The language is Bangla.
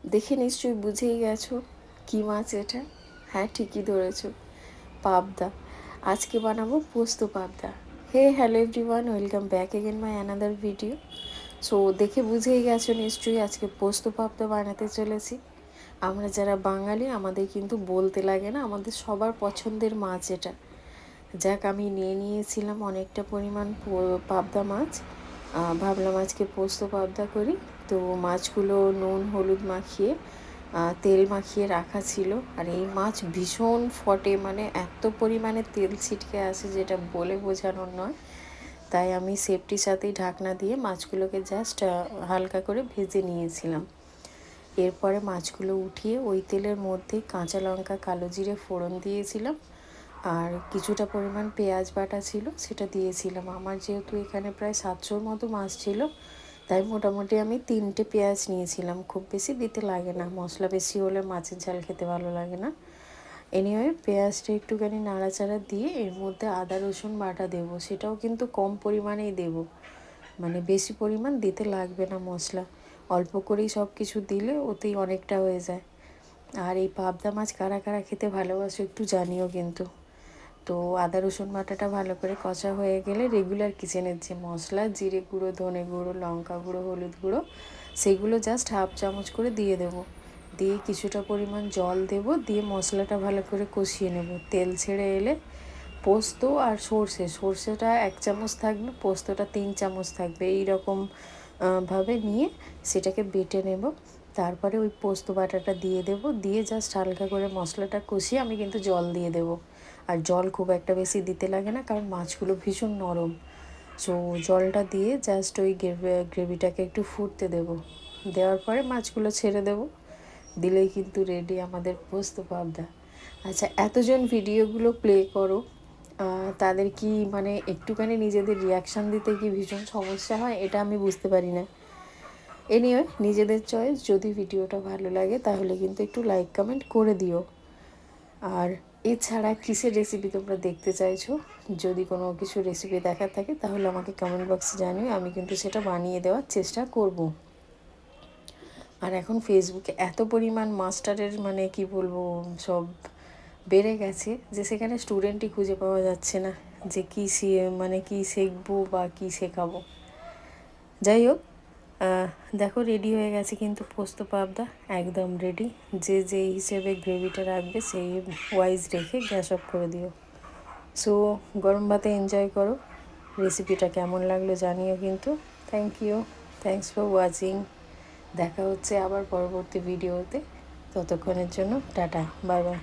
দেখে নিশ্চয়ই বুঝেই গেছো কী মাছ এটা। হ্যাঁ, ঠিকই ধরেছো, পাবদা। আজকে বানাবো পোস্ত পাবদা। Hello everyone, welcome back again my another video. So দেখে বুঝেই গেছো নিশ্চয়ই আজকে পোস্ত পাবদা বানাতে চলেছি। আমরা যারা বাঙালি, আমাদের কিন্তু বলতে লাগে না, আমাদের সবার পছন্দের মাছ এটা। যাক, আমি নিয়েছিলাম অনেকটা পরিমাণ পাবদা মাছ। ভাবলাম আজকে পোস্ত পাবদা করি। তো মাছগুলো নুন হলুদ মাখিয়ে তেল মাখিয়ে রাখা ছিল। আর এই মাছ ভীষণ ফটে, মানে এত পরিমাণে তেল ছিটকে আসে যেটা বলে বোঝানোর নয়। তাই আমি সেফটির সাথেই ঢাকনা দিয়ে মাছগুলোকে জাস্ট হালকা করে ভেজে নিয়েছিলাম। এরপরে মাছগুলো উঠিয়ে ওই তেলের মধ্যে কাঁচা লঙ্কা কালো জিরে ফোড়ন দিয়েছিলাম, আর কিছুটা পরিমাণ পেঁয়াজ বাটা ছিল সেটা দিয়েছিলাম। আমার যেহেতু এখানে প্রায় 700-র মতো মাছ ছিল, তাই মোটামুটি আমি 3টে পেঁয়াজ নিয়েছিলাম। খুব বেশি দিতে লাগে না, মশলা বেশি হলে মাছের ঝাল খেতে ভালো লাগে না। এনিওয়ে, পেঁয়াজটা একটুখানি নাড়াচাড়া দিয়ে এর মধ্যে আদা রসুন বাটা দেবো। সেটাও কিন্তু কম পরিমাণেই দেব, মানে বেশি পরিমাণ দিতে লাগবে না মশলা। অল্প করেই সব কিছু দিলে ওতেই অনেকটা হয়ে যায়। আর এই পাবদা মাছ কারা কারা খেতে ভালোবাসো একটু জানিও কিন্তু। তো আদা রসুন বাটাটা ভালো করে কষা হয়ে গেলে রেগুলার কিচেনের যে মশলা, জিরে গুঁড়ো, ধনে গুঁড়ো, লঙ্কা গুঁড়ো, হলুদ গুঁড়ো, সেগুলো জাস্ট হাফ চামচ করে দিয়ে দেবো। দিয়ে কিছুটা পরিমাণ জল দেব, দিয়ে মশলাটা ভালো করে কষিয়ে নেব। তেল ছেড়ে এলে পোস্ত আর সর্ষেটা 1 চামচ থাকবে, পোস্তটা 3 চামচ থাকবে, এইরকম ভাবে নিয়ে সেটাকে বেটে নেব। তারপরে ওই পোস্ত বাটাটা দিয়ে দেব, দিয়ে জাস্ট হালকা করে মশলাটা কষিয়ে আমি কিন্তু জল দিয়ে দেব। আর জল খুব একটা বেশি দিতে লাগে না, কারণ মাছগুলো ভীষণ নরম। সো জলটা দিয়ে জাস্ট ওই গ্রেভিটাকে একটু ফুটতে দেব। দেওয়ার পরে মাছগুলো ছেড়ে দেব, দিলেই কিন্তু রেডি আমাদের পোস্ত পাবদা। আচ্ছা, এতজন ভিডিওগুলো প্লে করো, তাদের কি মানে একটুখানি নিজেদের রিয়াকশান দিতে কি ভীষণ সমস্যা হয়, এটা আমি বুঝতে পারি না। এনিওয়ে, নিজেদের চয়েস। যদি ভিডিওটা ভালো লাগে তাহলে কিন্তু একটু লাইক কমেন্ট করে দিও। আর এছাড়া কিসের রেসিপি তোমরা দেখতে চাইছো, যদি কোনো কিছু রেসিপি দেখার থাকে তাহলে আমাকে কমেন্ট বক্সে জানিও, আমি কিন্তু সেটা বানিয়ে দেওয়ার চেষ্টা করব। আর এখন ফেসবুকে এত পরিমাণ মাস্টারের মানে কি বলবো সব বেড়ে গেছে যে সেখানে স্টুডেন্টই খুঁজে পাওয়া যাচ্ছে না যে কী মানে কী শিখবো বা কী শেখাবো। যাই হোক, দেখো রেডি হয়ে গেছে কিন্তু পোস্ত পাবদা, একদম রেডি। যে যে হিসেবে গ্রেভিটা রাখবে সেই ওয়াইজ রেখে গ্যাস অফ করে দিও। সো গরম ভাতে এনজয় করো। রেসিপিটা কেমন লাগলো জানিও কিন্তু। Thanks for watching. দেখা হচ্ছে আবার পরবর্তী ভিডিওতে। ততক্ষণের জন্য টাটা, বাই বাই।